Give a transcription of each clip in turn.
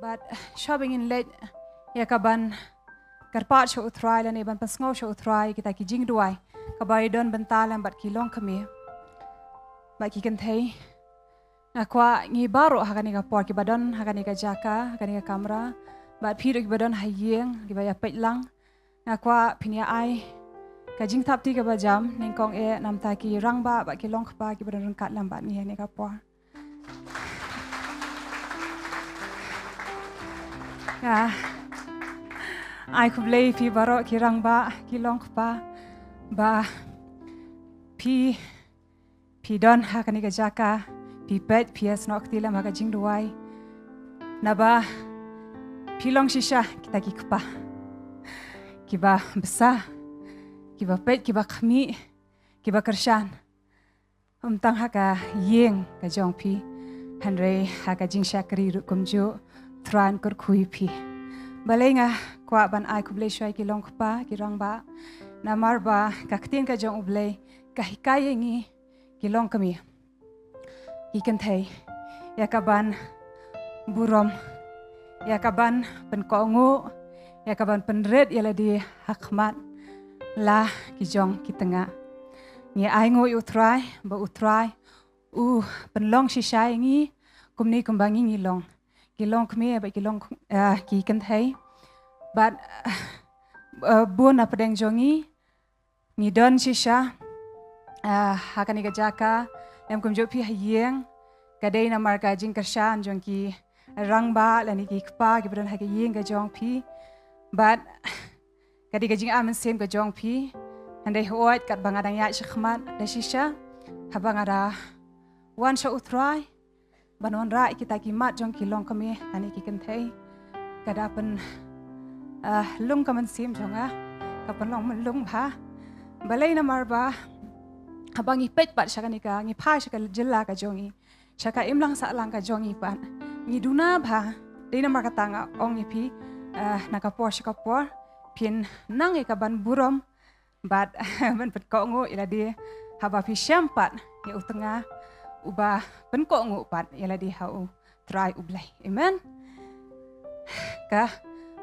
but shopping in late ya kaban karpat sho utrai lan ban pasngau sho utrai kita ki jingduwai kabai don bentalan bat ki longkmie ba ki kan thei akwa ngi baro hakani ka por ki badon hakani ka jaka hakani ka kamera bat phiru ki badon hayeng ki ba ya petlang akwa phinia ai ka jing thap ti ka ba jam ning kong e nam ta ki rangba ba ki longkhpa ki badon rangkat lam bat ni ne ka por ai kublei pi baro ki rangba ki longkhpa ba pi don hakani ka jaka pi pet pi as nok ti lam ha ka jingduwai naba pi long shisha kita ki kpa ki ba besar ki ba pet ki ba khmi ki ba kershan tang ha ka yeng ka jong pi hanre ha ka jing shakri ru kumjo tran kur khui pi balenga kwa ban ai kublei shwai ki longkhpa ki rangba namar ba ka ktin ka jong ublei ka hikai ngi ki longkmie ki kan thei ya kaban burom ya kaban pen kongu ya kaban penret ya ladi hakmat la ki jong ki tengah ngi ai ngo utrai ba utrai penlong shisai ngi kumni kumbangi ngi long ki longkmie ba ki long ki kan thei but buon apdeng jongi ngi don shisha hakani ka jaka em kumjo pi hayeng kadai na marka jing kershan jong ki rangba lani ki kpa ki bron ha ki yeng ka jong pi but kadai ka jing amen sem ka jong pi andai hoit kat bangadang ya shkhmat da shisha habangara wan sha utrai banon ra kita ki mat jong ki longkmie ani ki kan thei kadapen lung kaman sim jonga kapan long man lung bha balai na marba habangi pet pat shakani ka ngi pha shakal jilla ka jongi shaka imlang sa lang ka jongi pan ngi duna bha deina markatanga ong pi nakapor shakapor pin nang ka ban burom bat ban pet ko ngo ila di haba pi syampat ngi utenga uba pen ko ngo pat ila di hau try ublai amen ka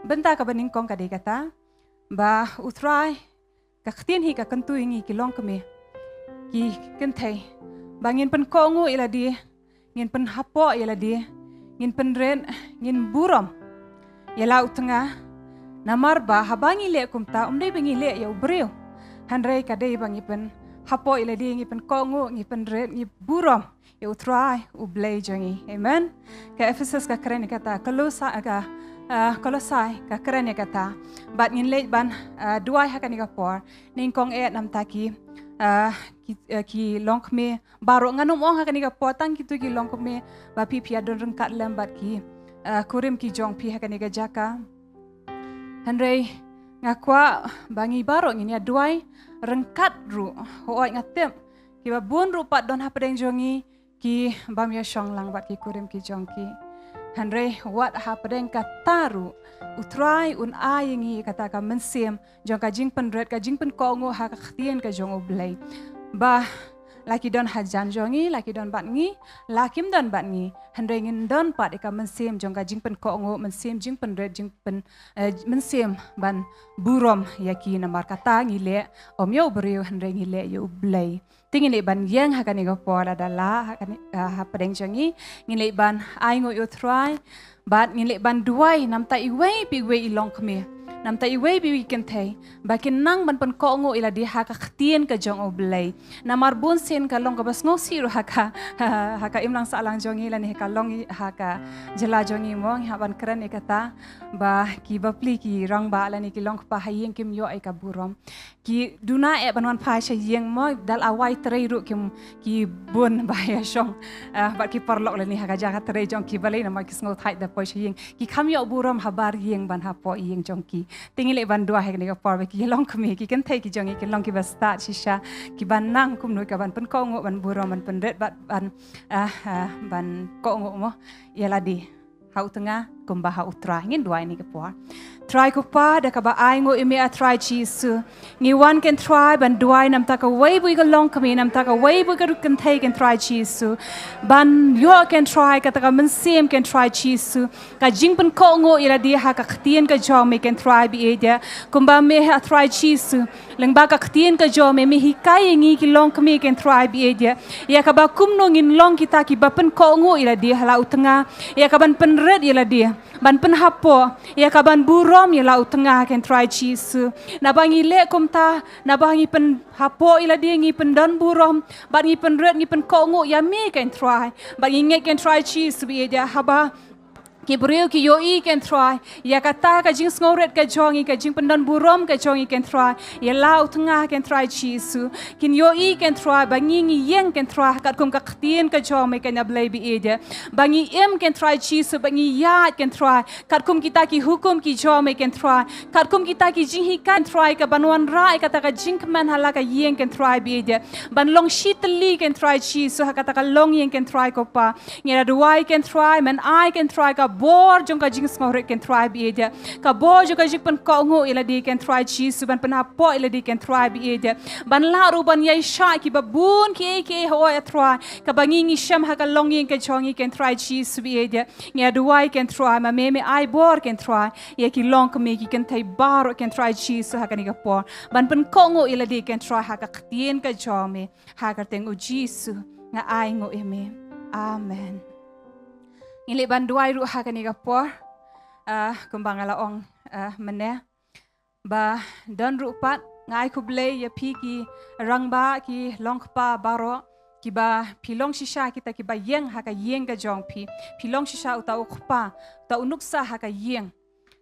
benta ka baning kong ka de kata ba utrai ka khtin hi ka kantu ngi ki longkmie ki kan thei bangin pen kongu ila di ngin pen hapo ila di ngin pen ren ngin buram yala utanga namar ba habangi le kumta umdei bangi le ya ubreu hanrei ka dei bangi pen hapo ila di ngi pen kongu ngi pen ren ngi buram ya utrai ublei jongi amen ka Ephesus ka keren kata Kolosai ka keren kata bat ngin le ban duai hakani ka por ning kong e nam taki ki longkmie baro nganum ong hakani ka potang kitu ki longkmie ba pi pia don rengkat lembat ki kurim ki jong pi hakani ka jaka hanrei ngakwa bangi baro ngini aduai rengkat ru hooi ngatem ki ba bun ru pat don hapdeng jongi ki bam ya shong lang bat ki kurim ki jong ki hanrei wat hapdeng kataru utrai un ayengi kata ka mensiem jong ka jing penret ka jing pen kongo ha ka ktien ka jong oblei ba laki don hajan jongi laki don bat ngi lakim don bat ngi hanrei ngin don pat ka mensiem jong ka jing pen kongo mensiem jing penret jing pen mensiem ban burom yaki namar kata ngi le omyo breu hanrei ngi le yo oblei tingin ban yang hakani ka por adalah hakani hapdeng jongi ngin ban ai ngo yo try bat ngin ban duai nam ta iwei pi wei longkmie nam ta iwei bi weekend thei bakin nang ban pen ko ngo ila di haka ktien ka jong oblei namar bun sen ka long ka bas ngo siru haka imlang sa lang jongi la ni ka long haka jela jongi mo ha ban kran kata ba ki bapli ki rang ba la ni ki long pa hayeng kim yo ai ka burom ki duna e banwan pa sha yeng mo dal awai trei ru kim ki bun ba ya shong ba ki parlok la ni haka jaga trei jong ki balai na ma ki ngo thai da po sha yeng ki kam yo burom habar yeng ban ha po yeng jong ki tingin le ban dua hek ni ka por ki longkmie ki kan thei ki jongi ki long ki ba start shisha ki ban nang kum noi ka ban pen ko ngo ban burom ban pen ret ban ko ngo mo yala di hau tengah kumbaha utrai ngin duai ni kapor try ko pa da ka ba ai ngo ime a try chisu ngi one can try ban duai nam ta ka wei bui ka longkmie nam ta ka wei bui ka kan thai can try chisu ban yo can try ka ta ka man sim can try chisu ka jing pen ko ngo ila dia ha ka ktien ka jong me can try bi e dia kumba me a try chisu leng ba ka ktien ka jong me hikai ngi ki longkmie can try bi e dia ya ka ba kum no ngin long kita ki ba pen ko ngo ila dia hala utanga ya ka ban pen red ila dia ban pen hapo ya ka ban burom ya lau tengah can try chisu na bangi le komta na bangi pen hapo ila dia ngi pen don burom ban ngi pen red ngi pen kongo ya me can try bangi nge can try chisu bi dia haba ki breu ki yo I can try ya kata ka jing snoret ka jongi ka jing pendon burom ka jongi can try ya lau tengah can try chisu kin yo I can try bangi ngi yeng can try kat kum ka ktien ka jong me kan ablay bi ede bangi em can try chisu bangi ya can try kat kum kita ki hukum ki jong me can try kat kum kita ki jing hi can try ka banwan rai kata ka jing man hala ka yeng can try bi ede ban long shitli can try chisu kata ka long yeng can try ko pa ngira duai can try man I can try ka bor jong ka jing sngore can try bi ede ka bor jong ka jing pen ko ngo ila di can try chisu ban pen hapo ila di can try bi ede ban la ru ban yai sha ki babun ki ho ya try ka bangi ngi sham ha ka long yin ka chongi can try chisu bi ede ngia duai can try ma me ai bor can try ye ki long ka me ki can thai bar can try chisu ha ka ni ka por ban pen ko ngo ila di can try ha ka ktien ka jome ha ka teng u jisu nga ai ngo eme amen Ngili banduai ru ha kani kapor kumbang ala ong mene ba don ru pat ngai kuble ya pi ki rangba ki longpa baro ki ba pilong shisha kita ki ba yeng ha ka yeng ka jong pi long shisha uta ukpa uta unuksa ha ka yeng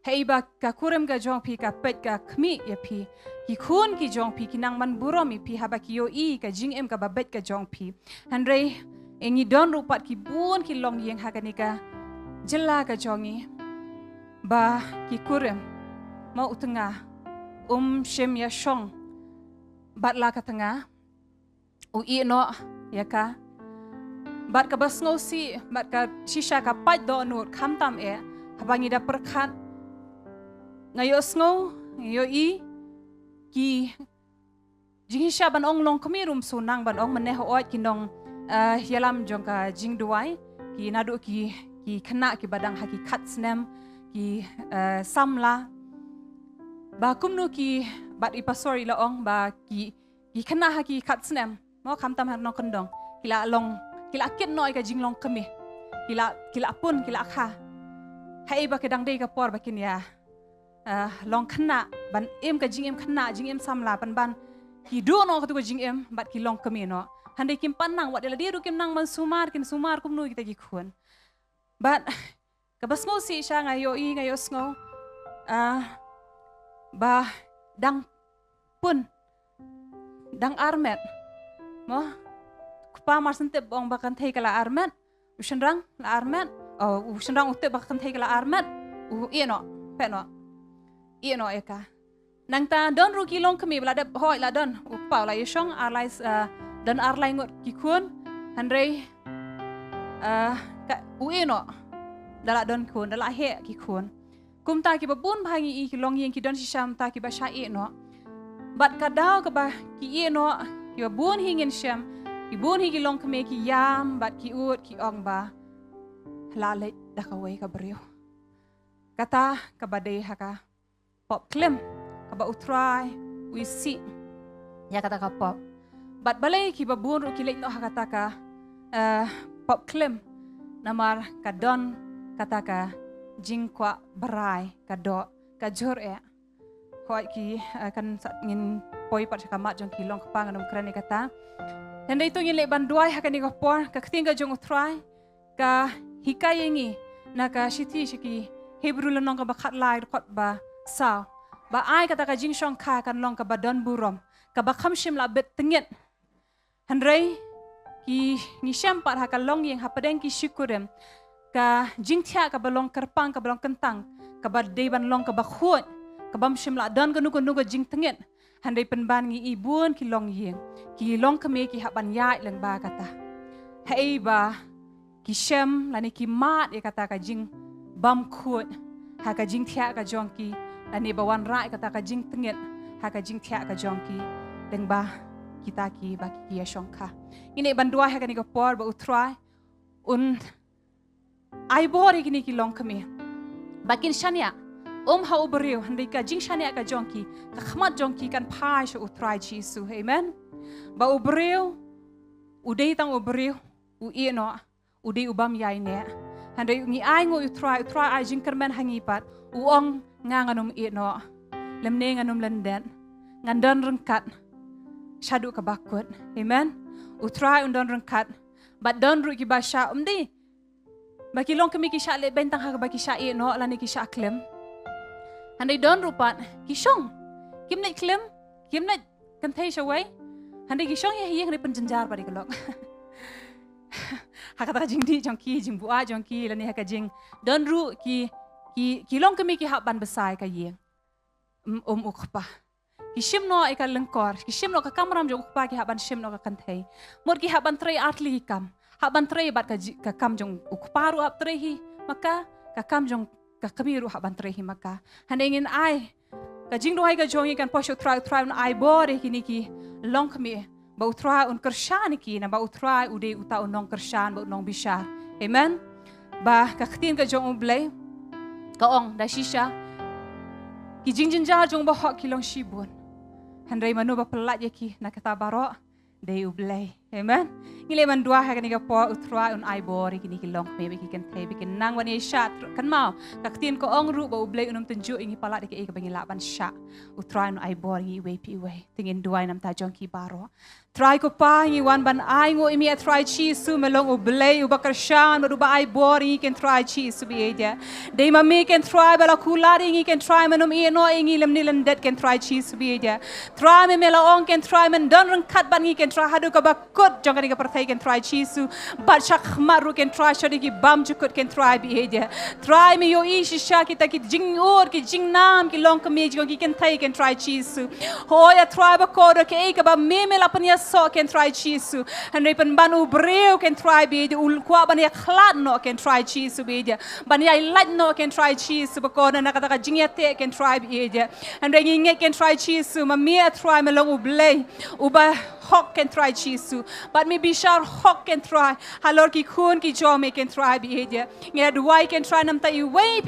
hei ba ka kurem ka jong pi ka pet ka khmi ya pi ki khun ki jong pi ki nang man burom pi ha ba ki yo I ka jing em ka ba bet ka jong pi handrei engi don rupat ki bun ki long yeng hakanika jela ka jongi ba ki kurem mau utengah shem ya shong bat la ka tengah u I no ya ka bat ka bas ngosi bat ka shisha ka pat do nur kham tam e habangi da perkhat ngayo sngo ngayo I ki jingisha ban ong longkmie rum sunang ban ong meneh oat ki nong yalam jong ka jingduwai ki nadu ki khana ki badang haki khatsnem ki samla ba kumnu ki bat ipasori la ong ba ki khana haki khatsnem mo kham tam har no kondong kila kit noi ka jinglong kami kila pun kila kha hai ba kedang dei ka por ba kin ya long khana ban em ka jing em khana jing em samla ban ki do no ka tu ka jing em bat ki long kami no handai kim panang wat dia du kim nang man sumar kum nu kita ki khun but kabas ngo si sha ngayo I ngayo sngo ba dang pun dang armet mo pa mar sente bong bakan thei kala armet ushenrang la armet ushenrang utte bakan thei kala armet eno eka nang ta don ru ki long kami bla de hoi la don pa la yeshong arlai dan arlai ngot kikun handrei ka ueno dala don kun dala he kikun kum ta ki babun bhangi I ki long yen ki don sham ta ki ba sha no bat ka daw ka ba ki no ki babun hingin sham ki bun hi ki long kame ki yam bat ki ut ki ong ba hlale da ka wei ka brio kata ka ba dei haka pop klem ka ba utrai we see ya kata ka pop bat balai ki babun ru ki lek no hakata ka pop klem namar ka don kata ka jingkwa barai ka do ka jor hoi ki kan ngin poi pat ka mat jong ki long kapang Nongkhryiem kata dan itu ngin lek banduai hakani ka por ka kting ka jong utrai ka hikai ngi na ka shiti shiki hebru lanong ka bakhat lai kot ba saw ba ai kata ka jing shong kha kan long ka ba don burom ka ba kham shim la bet tengit handrei ki ni syampat ha kalong yang hapadeng ki syukurem ka jingthia ka balong kerpang ka balong kentang ka ba deban long ka ba khut ka bam shimla dan ka nugo jing tengit handai penban ngi ibun ki long yeng ki long kame ki haban yai leng ba kata hei ba ki syam lani ki mat ya kata ka jing bam khut haka jing thia ka jongki ani bawan rai kata ka jing tengit haka jing thia ka jongki deng ba kita ki ba ki ya shongka ini bandua haka ni ka por ba utrai un ai bori kini ki longkmie bakin shania ha uberiu handai ka jing shania ka jongki ka khmat jongki kan phai sho utrai jisu amen ba uberiu udei tang uberiu u ino udei ubam yai ne handai ngi ai ngo utrai ai jing kermen hangipat uong nganganum ino lemne nganum lenden ngandan rengkat shadu ka bakut amen utrai undon rengkat bat don ru ki basha umdi baki longkmie ki sha le bentang ha baki sha ino lani ki sha klem handai don rupat ki shong kim net klem kim net kan thai shawai handai ki shong ye handai penjenjar pada kelok hakata jing di jongki jing bua jongki lani haka jing don ru ki longkmie ki hak ban besai ka ye ukpa ki shimno ika lengkor ki shimno ka kamram jong ukpa ki hak ban shimno ka kan thai mor ki hak ban trei atli kam hak ban trei bat ka kam jong ukpa ru ap trei hi maka ka kam jong ka kamiru hak ban trei hi maka handai ngin ai ka jing duai ka jong ikan posho trai un ai bore kini ki longkmie ba utrai un kershan ki na ba utrai ude uta un nong kershan ba nong bishar amen ba ka khtin ka jong ublei ka ong da shisha ki jing jar jong ba hok ki long shibun handai manu ba pelat ye ki na kata baro de ublei amen ngile man dua ha kani ka po utrai un ai bore kini ki longkmie ki kan thai bikin nang wani shat kan mau ka khtin ko ong ru ba ublei unum tunju ingi palat ke ka bangila ban sha utrai un ai bore ngi we pi we tingin duai nam ta jong ki baro try ko pa ngi wan ban ai ngo imi try chi su melong ublei ubakar shan ba ai bore ngi kan try chi su bi eja de ma me kan try bala kulari ngi kan try manum e no ngi lem nilan det kan try chi su bi eja try me mela ong kan try man don rang khat ban ngi kan try hadu ka ba kot jong ka perthai kan try chi su bat shak maru kan try shodi ki bam jukut kan try bi eja try me yo ishi sha kita ki jing or ki jing nam ki longkmie jong ki kan thai kan try chi su hoya try ba ko ke ka ba me mela pan so can try chisu and ripen banu breu can try be the ul kwa ban ya khlat no can try chisu be dia ban ya lat no can try chisu ba ko na kata jingya te can try be dia and ringi nge can try chisu ma me try melong ublei uba hok can try chisu but me bishar hok can try halor ki khun ki jo me can try be dia nge duai can try nam ta I way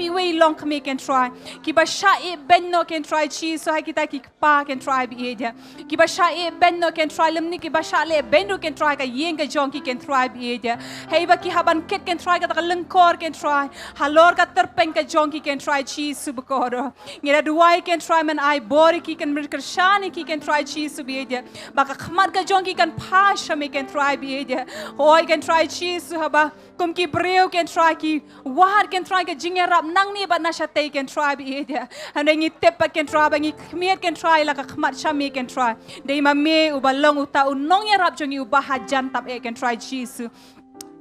longkmie can try ki ba sha e ben no can try chisu ha kita ki pa can try be dia ki ba sha e ben no can try lemni ki ba sha le ben no can try ka yeng ka jong ki can try be dia hei ba ki haban ket can try ka ta lengkor can try halor ka terpeng ka jong ki can try chisu ba ko do nge duai can try man ai bori ki can mir kershani ki can try chisu be dia ba ka khmat ka jong ki kan pasha me can try be dia hoi can try chisu haba kum ki breu can try ki war can try ka jingya rap nang ni ba na sha te can try be dia hanengi tep can try ba ngi khmiet can try la ka khmat sha me can try dei ma me u ba long u ta u nong ya rap jong u ba hajan tap e can try chisu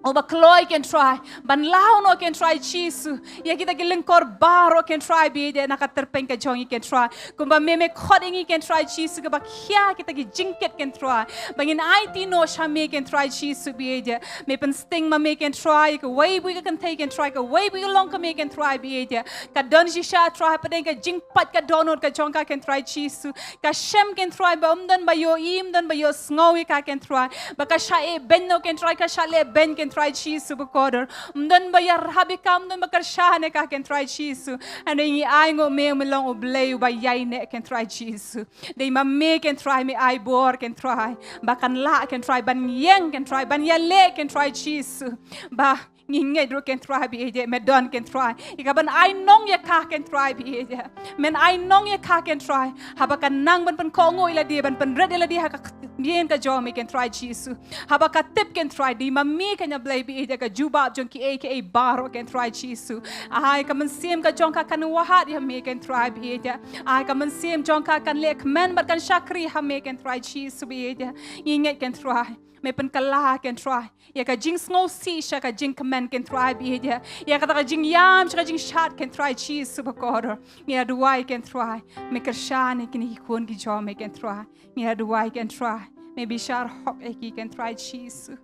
Oba kloy can try, ban lao no can try chisu. Ya kita kilengkor baro can try be de nakaterpeng ka jongi can try. Kumba meme kodingi can try chisu ka bakya kita ki jingket can try. Bangin IT no shame can try chisu be de. Me pen sting ma me can try ka way we can take can try ka way we longkmie can try be de. Ka don sha try padeng ka jingpat ka donor ka jongka can try chisu. Ka shem can try ba umdan ba yo im dan ba yo sngowi ka can try. Ba ka sha e ben no can try ka sha le ben can try chisu bukoder mdan bayar habikam mdan bakar shane ka can try chisu and ingi ai ngo me melong oblei ba yai ne can try chisu dei ma me can try me ai bor can try bakan la can try ban yeng can try ban yale can try chisu ba ngingai dro can try be je me don can try ikaban ai nong ya ka can try be je men ai nong ya ka can try habakan nang ban pen kongo ila dia ban pen red ila dia ka bien ka jo me can try chisu habaka tip can try di mami kan ya blai be je ka juba jong ki aka baro can try chisu ai ka man sim ka jong ka kan wahat ya me can try be je ai ka man sim jong ka kan lek men bar kan shakri ha me can try chisu be je ngingai can try me pen kala can try ya ka jing sngo si sha ka jing command can try be dia ya ka jing yam sha ka jing shat can try chi super quarter ya duai can try me kershani kini kun ki jo me can try ya duai can try me bi shar hok eki can try chi su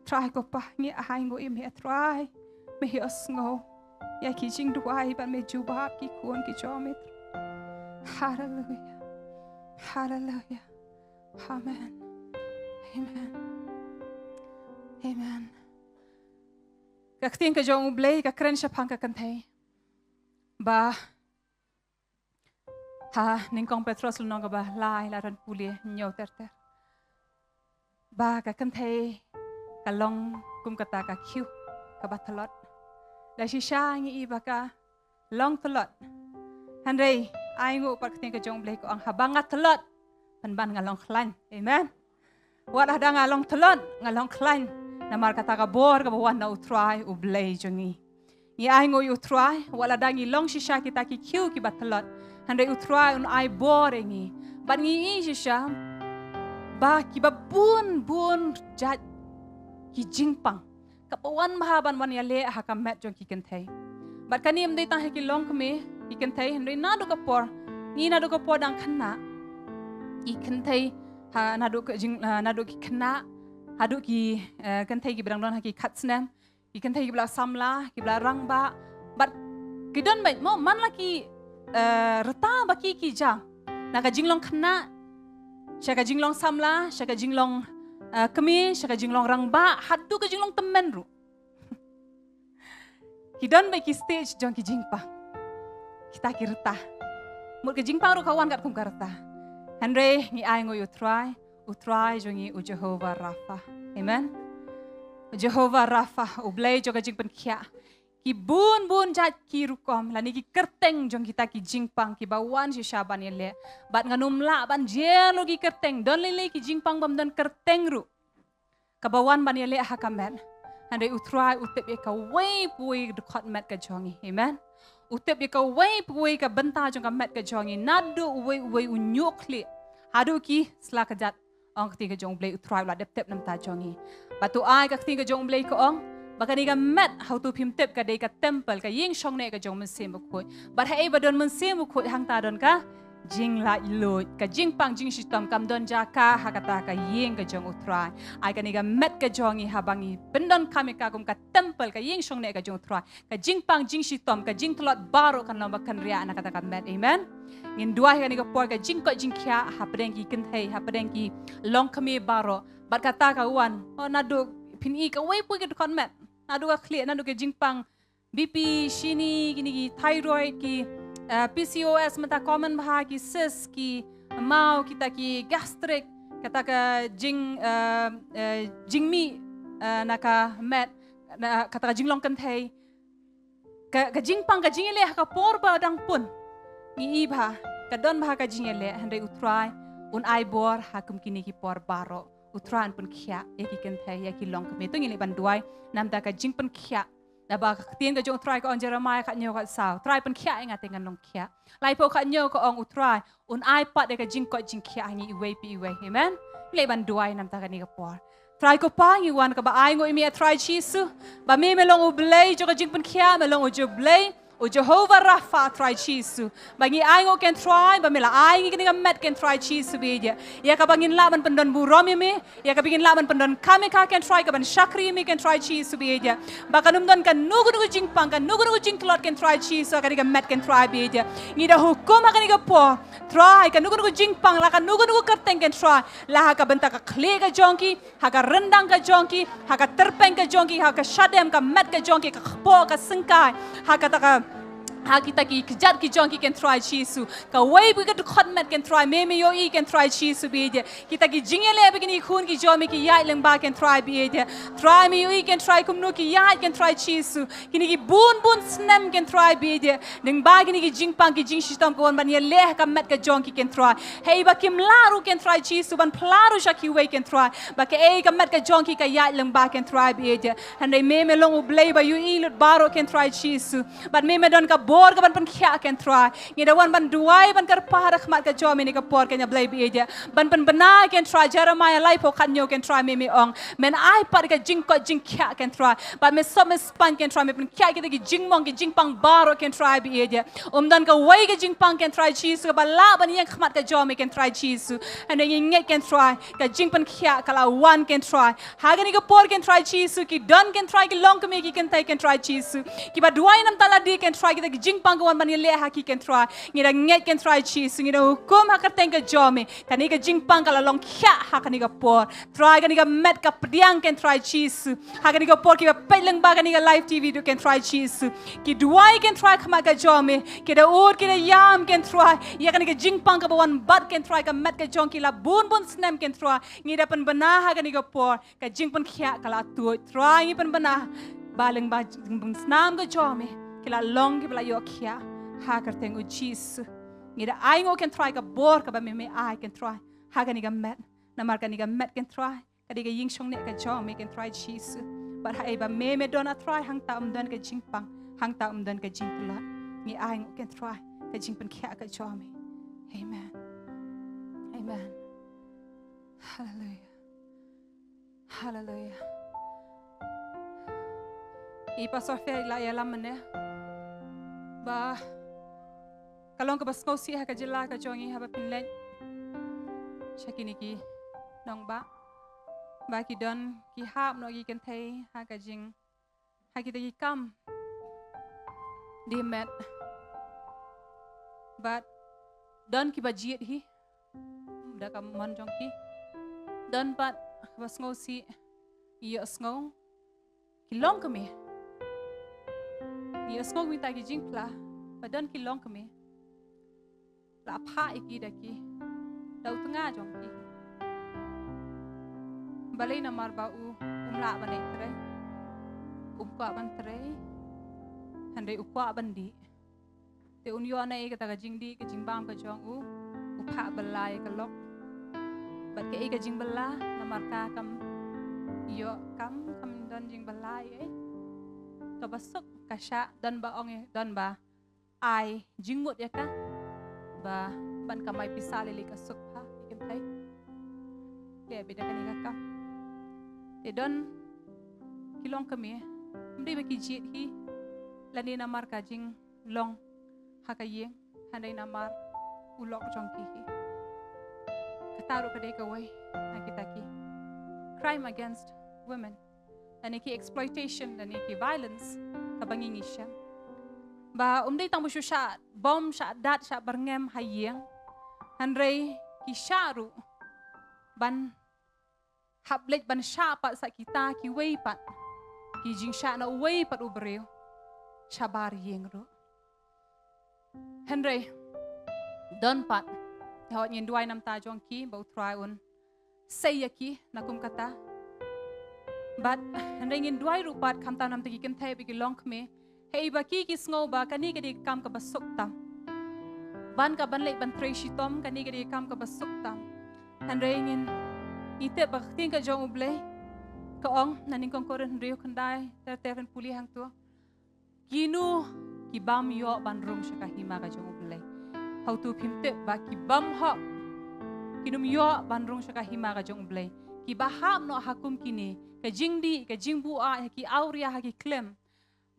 try ko pa ni ai ngo im he try me hi sngo ya ki jingduwai ban me jubab ki kuon ki jomit. Hallelujah. Hallelujah. Amen. Amen. Amen. Kakting ka jong ublay ka kren siya pang kakantay. Ba ha ningkong Petros lunong ka ba lai laran puli nyaw ter. Ba kakantay kalong kum kata ka kiu ka batalot. La shisha ngi iba ka long talot. Handai ai ngu par kakting ka jong ublay ko ang habangat talot. Panban ngalong klan. Amen. Wat ada ngalong telon, ngalong klan. Namar kata ka bor ka bawan na utray ublay jongi. Ngi ay ngo utray, wala da ngi long shisha kita ki kiu ki batalot. Handai utray un ay bor ngi. Bat ngi shisha ba ki babun jat ki jingpang. Kapawan mahaban wan yale ha kamet jong ki kentay. Bat kanim dai tang ki longkmie ki kentay handai nadu ka por. Ngi nadu ka por dang kana. I kentay ha nadu ki kena hadu ki kentay ki berang don ha ki katsnem ki kentay ki bela samla ki bela rangba but ki don bai mo man la ki reta ba ki jang na ka jinglong kena syaka jinglong samla syaka jinglong kemi syaka jinglong rangba hadu ka jinglong temen ru ki don bai ki stage jong ki jingpa kita ki reta mut ki jingpa ru kawan kat kum ka reta Andre ni ay ngo utray jongi u Jehovah Rapha. Amen. Jehovah Rapha ublay joga jing penkia. Ki bun jat ki rukom lani ki kerteng jong kita ki jingpang ki bawan si syaban yele. Bat nganumla ban jelo ki kerteng don lele ki jingpang bam don kerteng ru. Kabawan ban yele hakamen. Andre utray utep ye ka way pui dekat met ka jongi. Amen. Utep ye ka way pui ka benta jong ka met ka jongi nadu way unyukli hadu ki sla ka jat ong ketiga jong blay utrai la dep nam ta jongi batu ai ka ketiga jong blay ko ong bakani ka met how to pim tep ka dei ka temple ka ying shong ne ka jong mensim ko but hai ba don mensim ko hang ta don ka jing la lo ka jing pang jing sitam kam don jaka hakata ka ying ka jong utrai ai ka ni ka met ka jongi habangi pendon kami ka kum ka temple ka ying shong ne ka jong utrai ka jing pang jing sitam ka jing tlot baro kan lomba kan ria na kata ka met amen ngin dua ka ni ka por ka jing ko jing kya hapadeng ki kenthei hapadeng ki longkmie baro bat kata ka wan oh nadu pin I ka wei pu ka kon met nadu ka clear nadu ka jing pang BP shini gini ki thyroid ki PCOS mata common baha ki cis ki mau kita ki gastric kata ka jingmi naka met kata ka jinglong kenthei ka jingpang ka jingile ka porba dang pun ngi iba ka don baha ka jingile handai utrai un ai bor hakum kini ki por baro utran pun khia eki kenthei eki longkmie to ngile ban duai namda ka jingpun khia na ba tien ka jong try ko on Jeremiah ka nyo ka sao try pen khia inga tengan long khia lai po ka nyo ko ong utry un ai pat de ka jing ko jing khia ngi iwe pi iwe amen le ban duai nam ta ka ni ka por try ko pa ngi wan ka ba ai ngo imi try chisu ba me melong u blay jo ka jing pen khia melong u jo blay o Jehovah Rapha try chisu bangi ai ngo ken try ba mela ai ngi kini met ken try chisu beja ya ka bangin laban pendon burom me ya ka bingin laban pendon kami ka ken try ka ban shakri me ken try chisu beja ba kanum don kan nugu jing pang kan nugu jing klot ken try chisu ka ni ka met ken try beja ni da hukum ka ni ka po try ka nugu jing pang la ka nugu kerteng ken try la ka benta ka kle ka jonki ha ka rendang ka jonki ha ka terpeng ka jonki ha ka shadem ka met ka jonki ka po ka sengkai ha ka ta ka ha kita ki kejat ki jong ki can try chisu ka way we get to cut met can try me yo I can try chisu beje kita ki jingele begini khun ki jomi ki yai leng ba can try beje try me yo I can try kum no ki yai can try chisu kini ki bun snem can try beje deng ba kini ki jingpang ki jing sistem ko ban ye leh ka met ka jong ki can try hey ba kim laru can try chisu ban plaru sha ki way can try ba ke e ka met ka jong ki ka yai leng ba can try beje and they me long u blay ba yo I lut baro can try chisu but me don ka bor ka ban pan khia ken try ngida wan ban duai ban kar pa rakhmat ka jo me ni ka por ken blai bi dia ban pan bana ken try Jeremiah life ho khan nyo ken try me ong men ai par ka jing ko jing khia ken try but me so me span ken try me pan khia ki jing mong ki jing pang baro ken try bi dia dan ka wai ka jing pang ken try Jesus ka bala ban yang khmat ka jo me ken try Jesus and then nget ken try ka jing pan khia kala one ken try ha ni ka por ken try Jesus ki don ken try ki long me ki ken tai ken try Jesus ki ba duai nam tala di ken try ki jing pang wan ban le ha ki ken try ngira nget ken try Jesus ngira hukum ha ka teng ka jo me ka ni ka jing pang kala long khia ha ka ni ka por try ka ni ka met ka pdiang ken try Jesus ha ka ni ka por ki ba peleng ba ka ni ka live TV do ken try Jesus ki duai ken try khama ka jo me ki da ur ki da yam ken try ya ka ni ka jing pang ka ba wan bat ken try ka met ka jong ki la bun bun snem ken try ngira pan bana ha ka ni ka por ka jing pan khia kala tu try pan bana baleng ba jing snam ka jo me ki la long ki bla yo khia ha ka teng u Jesus ngira ai ngo ken try ka bor ka ba me ai ken try ha ka ni ka met na mar ka ni ka met ken try ka di ka ying shong ne ka jo me ken try Jesus but hai ba me don a try hang ta don ka jing pang hang ta don ka jing pla ni ai ngo ken try ka jing pan khia ka jo me amen amen hallelujah hallelujah I pastor fe la ya lam ne ba kalong ka basco si ha ka jila ka jongi ha ba pinlen chakini ki nong ba ki don ki hap no ki kan thei ha ka jing ha ki ki kam di met but don ki ba jiet hi da ka mon jong ki don pat basco si yo sngo ki long ka me Yes, ngog minta ki jing pla, padan ki long kami. La pa iki daki, dau tengah jong ki. Balai na marba umla banai tray, umkwa ban tray, handai ukwa bandi. Te unyo na kata ka jing di ka jing bang ka jong upa balai ka lok. Bat ka ka jing bala na marka kam yo kam don jing balai kabasok kasya dan ba ong dan ba ai jingut ya ka ba ban kamay pisali li kasok ha ikin tay te beda kan ka te don kilong kami mdi ba ki jit hi lani na mar ka jing long hakayeng handai na mar ulok jong ki hi kataru ka dei ka way nakita ki crime against women dan iki exploitation dan iki violence kabanging isya ba umday tang busyo siya bom siya dat siya barngem hayeng handray ki syaru ban hablet ban siya pat sa kita ki way pat ki jing siya na way pat ubreo siya bariyeng ro handray don pat hawat ngin duay nam ta jong ki ba utray un say ki nakum kata but handai ngin duai rupat kam tam nam tagi kan thai bi long me hei ba ki sngo ba kani kadi kam ka basuk tam ban ka ban lei ban treshi tom kani kadi kam ka basuk tam handai ngin ite ba ting ka jong uble ka ong naning kong koren rio khandai ter puli hang tu kinu ki bam yo ban rum shaka hima ka jong uble how to phimte ba ki bam ho kinum yo ban rum shaka hima ka jong uble ki ba ham no hakum kini ka jingdi ka jingbua ki auria ha ki klem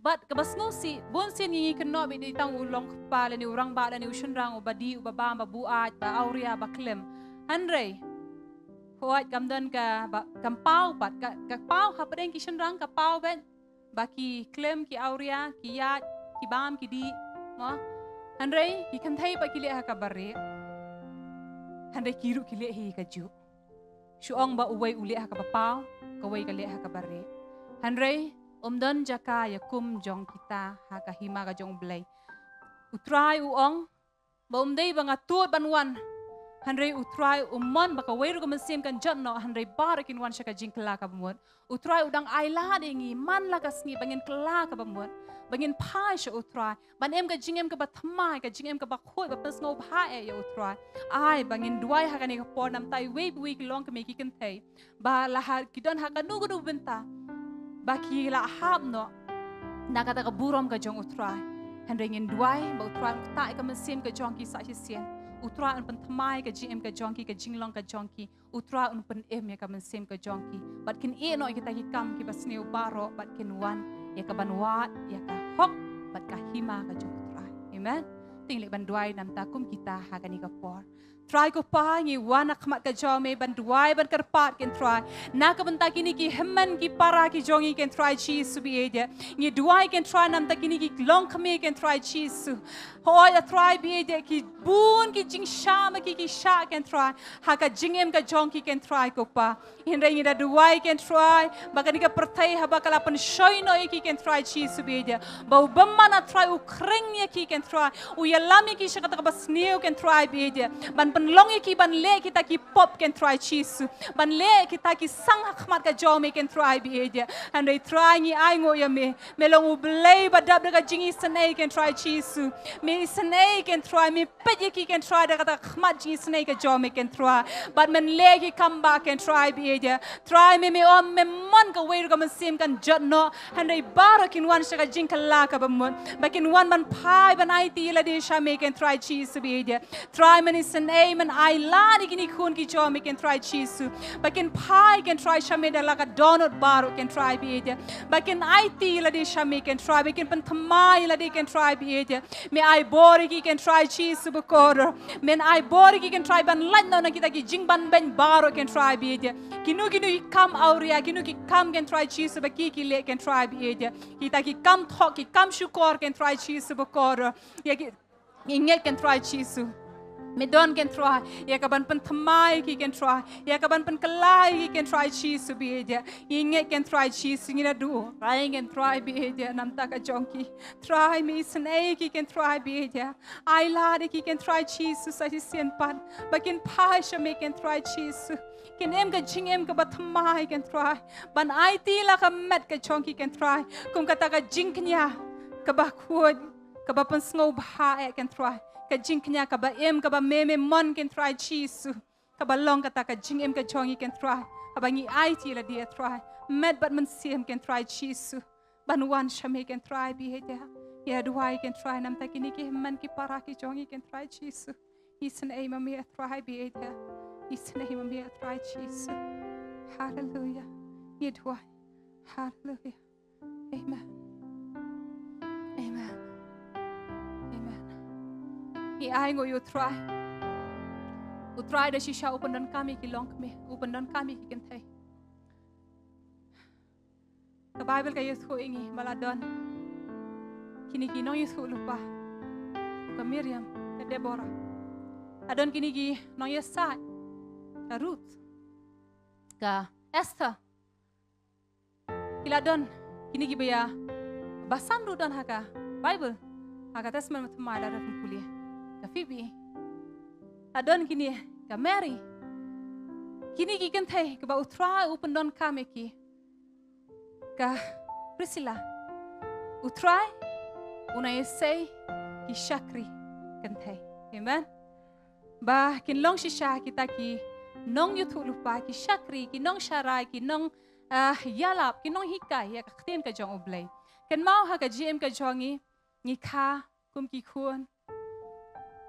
but ka basngo si bon sin ngi kan no bi tang ulong pa le ni urang ba le ni ushunrang ubadi ubaba ba buat ba auria ba klem andre hoat kamdan ka ba kampau pat ka pau ha padeng ki shunrang ka pau ben ba ki klem ki auria ki ya ki bam ki di no andre ki kan thai pa ki le ha ka bare andre ki ru ki le hi ka ju shuong ba uway uli ha ka pau kaway kali ha ka bare hanrei don jaka ya kum jong kita ha ka hima ka jong blay utray uong ba umday ba nga tuod banwan hanrei utray umon ba kaway ru ka masim kan jan no hanrei barakin wan siya ka jing kala ka bamut utray udang ayla dingi man lakas ngi bangin kala ka bamut bangin pa siya utray ban em ka jingem ka ba thamay ka jingem ka ba khoy ba pas ngo ba ya utray ay bangin duay ha ka ni ka por nam tay week long ka me ki kan tay ba lahar kidon ha ka nugo benta ba ki la hab no nakata ka burom ka jong utray Hendringin duai ba utrai tak ka mesim ka jongki sa sien utrai un pen thamai ka gm ka jongki ka jinglong ka jongki utrai un pen em ya ka mesim ka jongki bat kin e no kita ki kam ki basneu baro bat kin wan ya ka banwat ya ka hok bat ka hima ka jong utrai amen ting le ban duai nam ta kum kita ha ka ni ka por try ko pa ngi wana khmat ka jome ban duai ban karpat ken try na ka ban ta kini ki hemman ki para ki jongi ken try chi su bi ede ngi duai ken try nam ta kini ki longkmie ken try chi su hoy a try bi ede ki bun ki jing sham ki sha ken try ha ka jingem ka jong ki ken try ko pa in re ngi da duai ken try ba ka ni ka pertai ha ba kala pan shoy no ki ken try chi su bi ede ba ubamma na try u kring ye ki ken try u yalami ki shaka ka bas neu ken try bi ede ban penlong ki ban le kita ki pop ken try chisu ban le kita ki sang khmat ka jome ken try bi ede and they try ni ai ngo ya me long u blei badab da jingi snake ken try chisu me snake ken try me pedi ki ken try da ka khmat jingi snake ka jome ken try but men le ki come back ken try bi ede try me om me mon ka we ka man sim kan jot no and they bar kin wan shaka jing kala ka ba mon bakin wan man pai ban ai ti la de sha me ken try chisu bi ede try me snake Amen. I lad igini kun ki jome can try chisu. Bakin pie can try shame da laka donut baro can try be it. Bakin IT la de shame can try. Bakin pantamai la de can try be it. Me I borigi can try chisu bukoro. Men I borigi can try ban lat no na kita ki jing ban ben baro can try be it. Kinu come auria kinu ki come can try chisu baki ki le can try be it. Kita ki come talk ki come shukor can try chisu bukoro. Ya ki inget can try chisu. Me don can try, ya kaban pen thamai ki can try, ya kaban pen kalai ki can try cheese be dia, inget can try cheese ngira do, I can try be dia nam ta ka jonki, try me snake ki can try be dia, I lad ki can try cheese sa si sien pan, bakin pie sha me can try cheese. Can em ka jing em ka bathamai can try, ban IT la ka met ka jonki can try, kum kata ka jing knya, ka ba khod, ka ba pen snow bha can try. Ka jing knya ka ba em ka ba meme mon can try cheese ka ba long ka ta ka jing em ka chongi can try aba ngi IT la dia try med but man sim can try cheese ban wan shame can try bi heda ya duai can try nam ta kini ki man ki para ki chongi can try cheese isan ai ma me try bi heda isan ai ma me try cheese hallelujah ye duai hallelujah amen amen Ni ai ngo you try. U try da shisha open don kami ki longkmie, open don kami ki kentai. The Bible ka yuthu ingi maladon. Kini ki nong yuthu lupa. Ka Miriam, ka Deborah. Adon kini ki nong Yesai, ka Ruth, ka Esther. Kiladon kini ki baya basam rudan haka Bible. Haka tasman matmai la rafin kuliah. Ka Phoebe, adon kini ka Mary, kini ki kentai ka ba utrai open don kami ki, ka Priscilla, utrai una Yesai ki Shakri kentai, amen. Ba kin long shisha kita ki nong yuthu lupa ki Shakri ki nong Sharai ki nong Yalap ki nong Hikai ya ka khtien ka jong oblay, ken mau ha ka GM ka jongi ni kha kum ki khuan.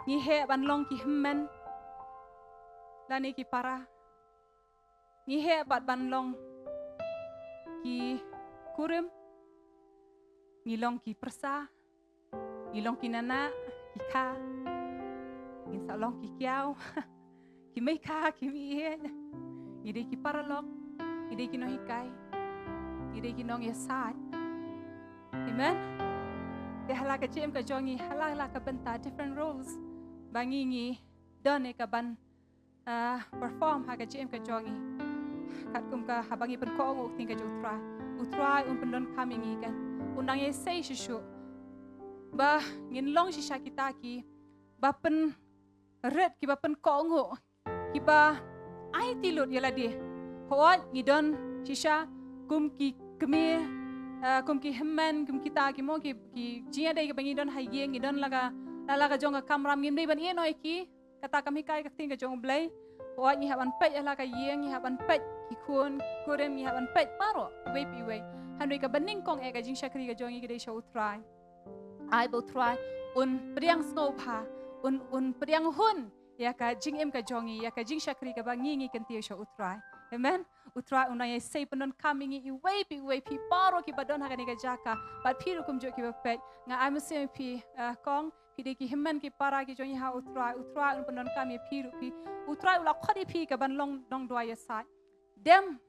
Ni he ban long ki hemmen lani ki para ni he bat ban long ki kurim ni long ki persa ni long ki nana ki ka ni sa long ki kiao ki mai ka ki mi he ni de ki para lok ni de ki no hikai ni de ki nong yesai amen de hala ka jem ka jongi hala ka benta different roles bangingi done ka ban perform ha ka jem ka jongi kat kum ka habangi pen ko ngok ting ka utrai pendon kami ngi kan unang ye sei shishu ba ngin long shisha kita ki ba pen red ki ba pen ko ngok ki ba ai tilut yala di hoat ngi don shisha kum ki keme kum ki hemmen kum kita ki mo ki jia dai ka bangi don hai ye ngi don laga jonga kamram ngim dei ban ye noi ki kata kami kai ka ting ka jong blai hoat ngi haban pet ala ka ye ngi haban pet ki kun kurem ngi haban pet paro we pi we hanoi ka baning kong e ka jing shakri ka jongi ki dei show try I will try priang snow pa priang hun ya ka jing em ka jongi ya ka jing shakri ka bangi kan tia sho utrai amen utrai unai say penon coming I way pi paro ki badon ha ka jaka but pi rukum jo ki ba pet nga I'm say pi kong pi de ki himman ki para ki jongi ha utrai penon kami pi ru pi utrai ula khodi pi ka ban long dong dua ya sai dem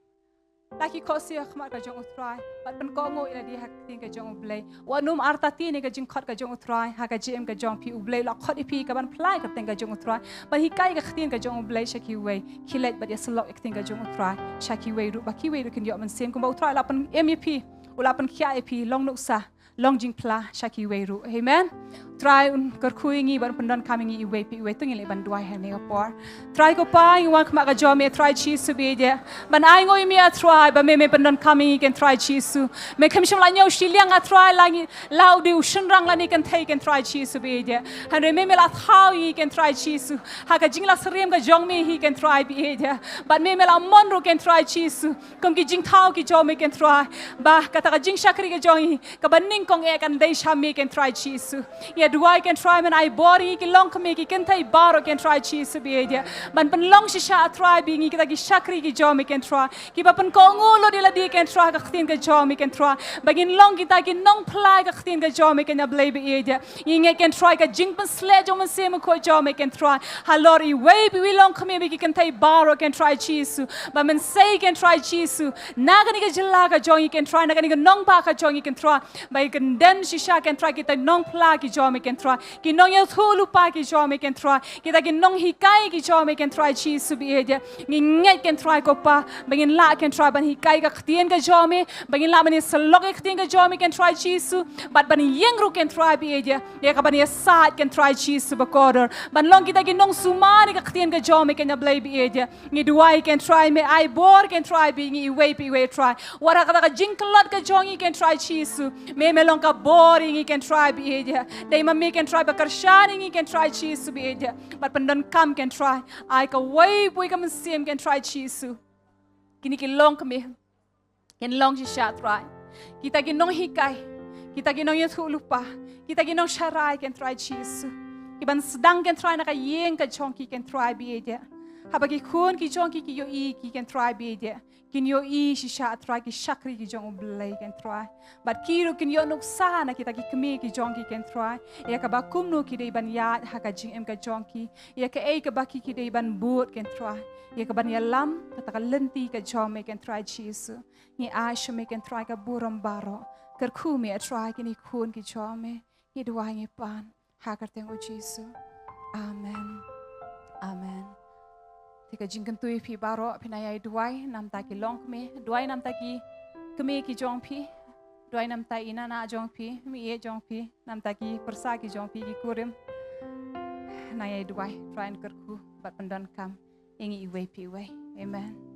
laki ko sia khmat ka jong utrai pat pen ko ngo ila di hak tin ka jong ublei wa num arta ti ni ka jing khot ka jong utrai ha ka gm ka jong pi ublei la khot pi ka ban plai ka tin ka jong utrai ba hi kai ka tin ka jong ublei shaki wei khilet ba ya slok ek tin ka jong utrai shaki wei ru ba ki wei ru kin yo man sem ko ba utrai la pen mep ula pen khia ep long nuksa long jing pla shaki wei ru amen try kar khuingi ban pendon coming I wei pi wei tung ile ban duai ha ne por try ko pa I wan khma ka jo me try chi su be de ban ai ngoi me a try ba me pendon coming can try chi su me kham sham la nyau Shillong a try la ni lau di shin rang la ni can take and try chi su be de han re me la thau I can try chi su ha ka jing la srem ka jong me he can try be de but me la mon ro can try chi su kom ki jing thau ki jo me can try ba ka ta ka jing shakri ka jong ka ban ning kong e kan dei sham me can try chi su duai can try man I body ki longkmie ki kan thai baro can try chi su be dia ban pen long shisha try bi ngi kita ki shakri ki jo me can try ki ba pen ko ngulo de la di can try ka khtin ka jo me can try bagin long kita ki nong plai ka khtin ka jo me can ablay be dia ngi can try ka jing pen sle jo man se me ko jo me can try halori way bi longkmie bi ki kan thai baro can try chi su ba man say can try chi su na ka ni ka jilla ka jo can try na ka ni ka nong pa ka jo can try ba kan den shisha can try kita nong pla ki jo me can try ki nong ya thulu pa ki jo me can try kita ki nong hikai ki jo me can try chi su bi dia ngi ngai can try ko pa bangin la can try ban hikai ka ktien ka jo me bangin la ban salok ka ktien ka jo me can try chi su but ban yeng ru can try bi dia ya ka ban ya sa can try chi su ba korder ban long kita ki nong sumari ka ktien ka jo me can blay bi dia ngi duai can try me I bor can try bi ngi we try wara ka jing klot ka jo ngi can try chi su me long ka boring ngi can try bi dia dai me can try ba karshaning can try chi su be dia but pandon kam can try I ka way boy kam sim can try chi su kini ki long kami can long shi shat try kita ki nong hikai kita ki nong yethu lupa kita ki nong sharai can try chi su ki ban sedang can try na ka yeng ka chong ki can try be dia habagi khun ki chong ki yo I ki can try be dia kin yo I shisha try ki shakri ki jong blay can try but kiro kin yo nuksa na kita ki kmi ki jong ki can try ya ka ba kumno ki dei ban yat ha ka jing em ka jong ki ya ka ei ka ba ki dei ban boot can try ya ka ban ya lam ka ta lenti ka jong me can try chisu ni a shu me can try ka buram baro kar khu me try ki ni khun ki jong me ni dua ngi pan ha ka teng o chisu amen amen Tika jingkan tui pi baro pinayai duai nam ta ki longkmie duai nam ta ki kemi ki jong pi duai nam ta ina na jong pi mi e jong pi nam ta ki persa ki jong pi ki kurim nayai duai try and kerku bat pendan kam ingi iwe pi we amen